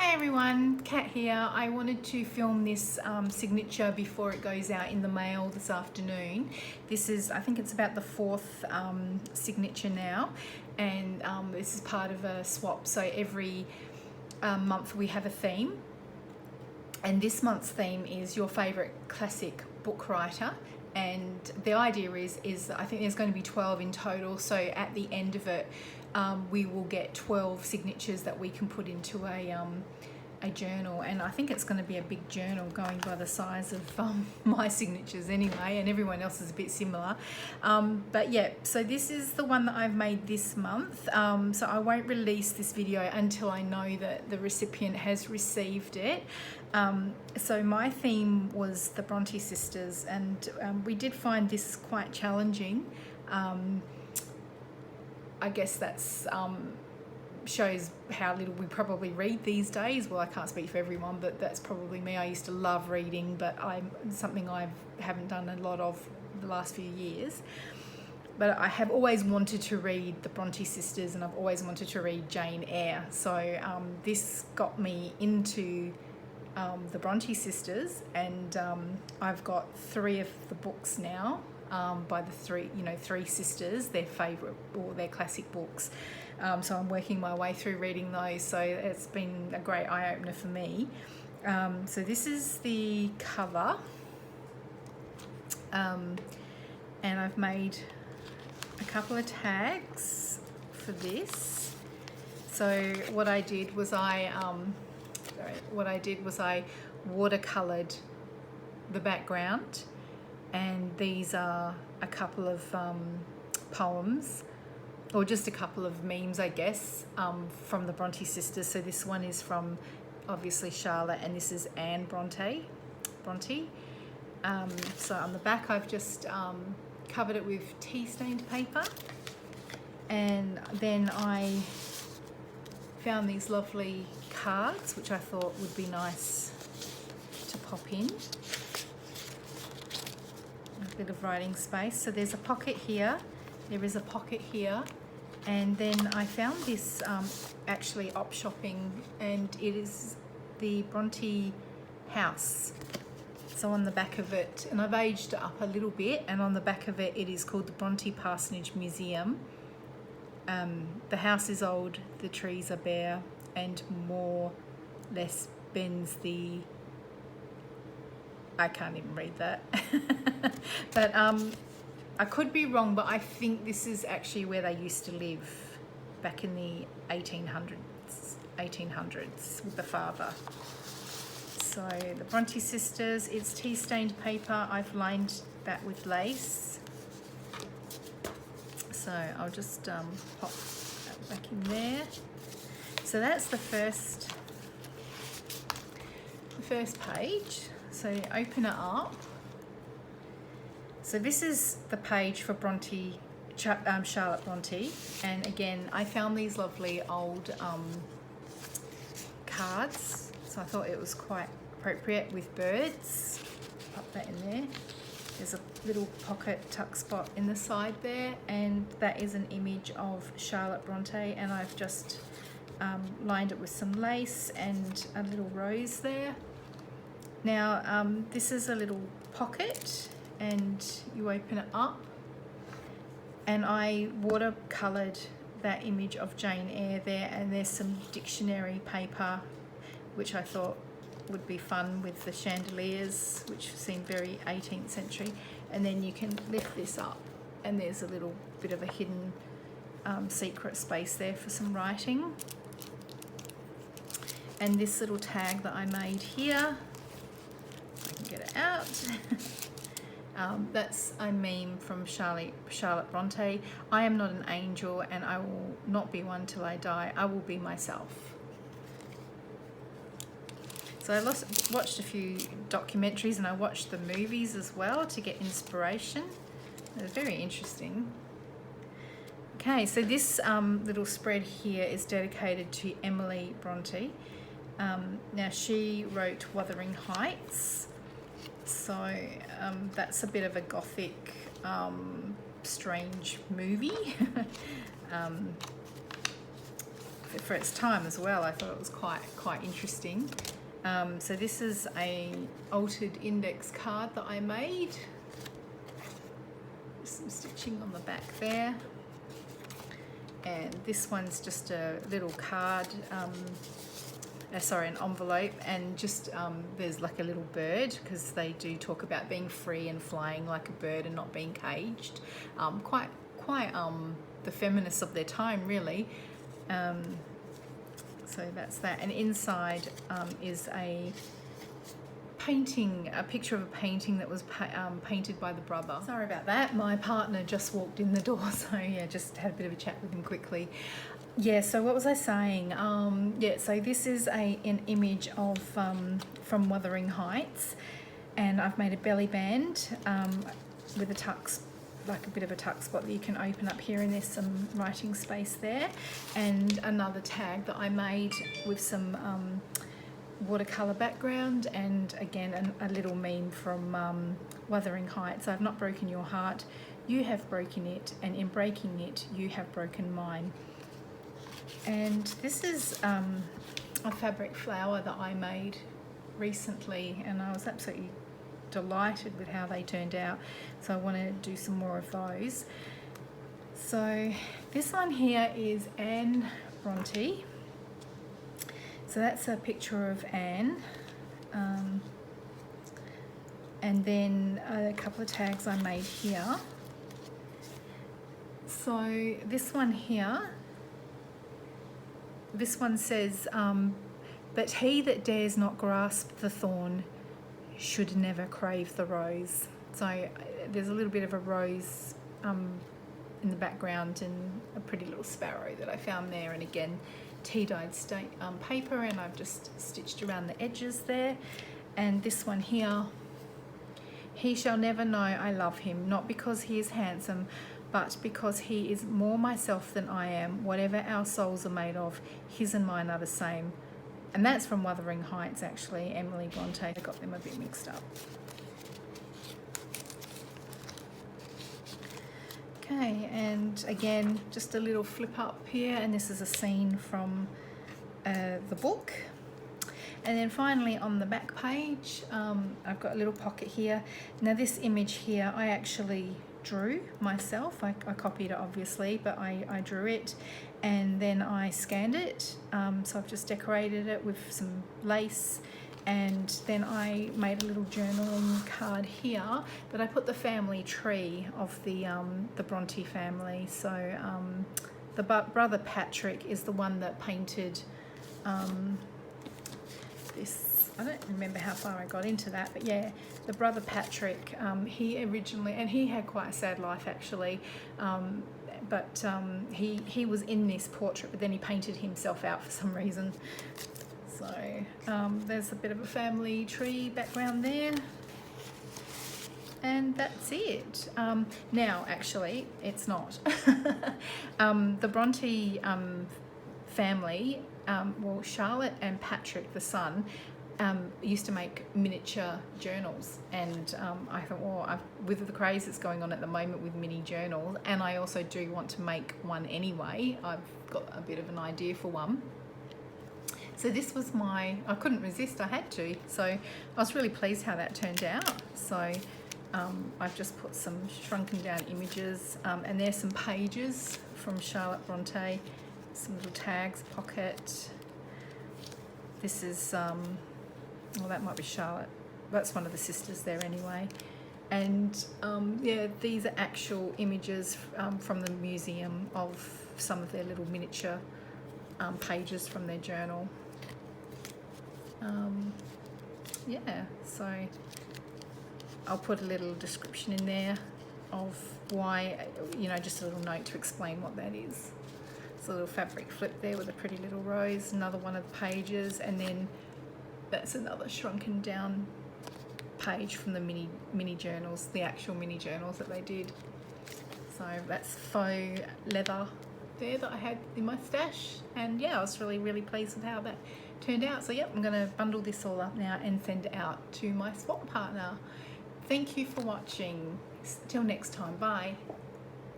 Hi everyone, Kat here. I wanted to film this signature before it goes out in the mail this afternoon. This is, I think it's about the fourth signature now, and this is part of a swap. So every month we have a theme, and this month's theme is your favourite classic book writer. And the idea is I think there's going to be 12 in total. So at the end of it, we will get 12 signatures that we can put into a journal, and I think it's going to be a big journal going by the size of my signatures anyway, and everyone else is a bit similar. But yeah, so this is the one that I've made this month. So I won't release this video until I know that the recipient has received it. So my theme was the Brontë Sisters, and we did find this quite challenging. I guess that's shows how little we probably read these days. Well, I can't speak for everyone, but that's probably me. I used to love reading, but something I haven't done a lot of the last few years. But I have always wanted to read the Brontë Sisters, and I've always wanted to read Jane Eyre. So this got me into the Brontë Sisters, and I've got 3 of the books now. By the three sisters, their favourite or their classic books. So I'm working my way through reading those. So it's been a great eye-opener for me. So this is the cover. And I've made a couple of tags for this. So what I did was I watercoloured the background. And these are a couple of poems, or just a couple of memes, I guess, from the Brontë Sisters. So this one is from, obviously, Charlotte, and this is Anne Brontë. So on the back, I've just covered it with tea-stained paper. And then I found these lovely cards, which I thought would be nice to pop in. A bit of writing space. So there's a pocket here, there is a pocket here, and then I found this actually op shopping, and it is the Brontë house. So on the back of it, and I've aged it up a little bit, and on the back of it, it is called the Brontë Parsonage Museum. The house is old, the trees are bare, and more less bends the... I can't even read that. But I could be wrong, but I think this is actually where they used to live back in the 1800s with the father. So the Brontë Sisters, it's tea-stained paper. I've lined that with lace. So I'll just pop that back in there. So that's the first page. So you open it up. So this is the page for Charlotte Brontë, and again I found these lovely old cards, so I thought it was quite appropriate with birds. Pop that in there. There's a little pocket tuck spot in the side there, and that is an image of Charlotte Brontë, and I've just lined it with some lace and a little rose there. Now this is a little pocket, and you open it up, and I watercoloured that image of Jane Eyre there, and there's some dictionary paper which I thought would be fun with the chandeliers, which seem very 18th century. And then you can lift this up, and there's a little bit of a hidden secret space there for some writing. And this little tag that I made here, get it out. That's a meme from Charlotte Brontë. I am not an angel, and I will not be one till I die. I will be myself. So I watched a few documentaries, and I watched the movies as well to get inspiration. They're very interesting. Okay, so this little spread here is dedicated to Emily Brontë. Now she wrote Wuthering Heights. So that's a bit of a gothic, strange movie. for its time as well. I thought it was quite interesting. So this is a altered index card that I made. Some stitching on the back there. And this one's just a little card, sorry, an envelope, and just there's like a little bird, because they do talk about being free and flying like a bird and not being caged. Quite the feminists of their time, really. So that's that. And inside is a painting, a picture of a painting that was painted by the brother. Sorry about that, my partner just walked in the door, so yeah, just had a bit of a chat with him quickly. Yeah, so what was I saying? Yeah, so this is an image of from Wuthering Heights, and I've made a belly band with a tuck, like a bit of a tuck spot that you can open up here, and there's some writing space there, and another tag that I made with some watercolor background, and again a little meme from Wuthering Heights. I've not broken your heart, you have broken it, and in breaking it you have broken mine. And this is a fabric flower that I made recently, and I was absolutely delighted with how they turned out, so I want to do some more of those. So this one here is Anne Brontë. So that's a picture of Anne, and then a couple of tags I made here. So this one here, this one says, but he that dares not grasp the thorn should never crave the rose. So there's a little bit of a rose in the background, and a pretty little sparrow that I found there, and again tea-dyed paper, and I've just stitched around the edges there. And this one here, he shall never know I love him, not because he is handsome, but because he is more myself than I am. Whatever our souls are made of, his and mine are the same. And that's from Wuthering Heights, actually, Emily Bronte. I got them a bit mixed up. Okay, and again, just a little flip up here, and this is a scene from the book. And then finally on the back page, I've got a little pocket here. Now this image here, I actually drew myself. I copied it obviously, but I drew it, and then I scanned it. So I've just decorated it with some lace, and then I made a little journaling card here that I put the family tree of the Brontë family. So the brother Patrick is the one that painted this. I don't remember how far I got into that, but yeah, the brother Patrick, he originally, and he had quite a sad life actually, but he was in this portrait, but then he painted himself out for some reason. So there's a bit of a family tree background there, and that's it. Now actually it's not. The Brontë family, well, Charlotte and Patrick the son, used to make miniature journals, and I thought, well, with the craze that's going on at the moment with mini journals, and I also do want to make one anyway, I've got a bit of an idea for one. So this was I couldn't resist, I had to. So I was really pleased how that turned out. So I've just put some shrunken down images, and there's some pages from Charlotte Brontë, some little tags, pocket. This is, well, that might be Charlotte. That's one of the sisters there anyway. And yeah, these are actual images from the museum of some of their little miniature pages from their journal. Yeah, so I'll put a little description in there of why, you know, just a little note to explain what that is. It's a little fabric flip there with a pretty little rose, another one of the pages, and then that's another shrunken down page from the mini journals, the actual mini journals that they did. So that's faux leather there that I had in my stash, and yeah, I was really pleased with how that turned out. So yep, I'm going to bundle this all up now and send it out to my swap partner. Thank you for watching. Till next time, bye.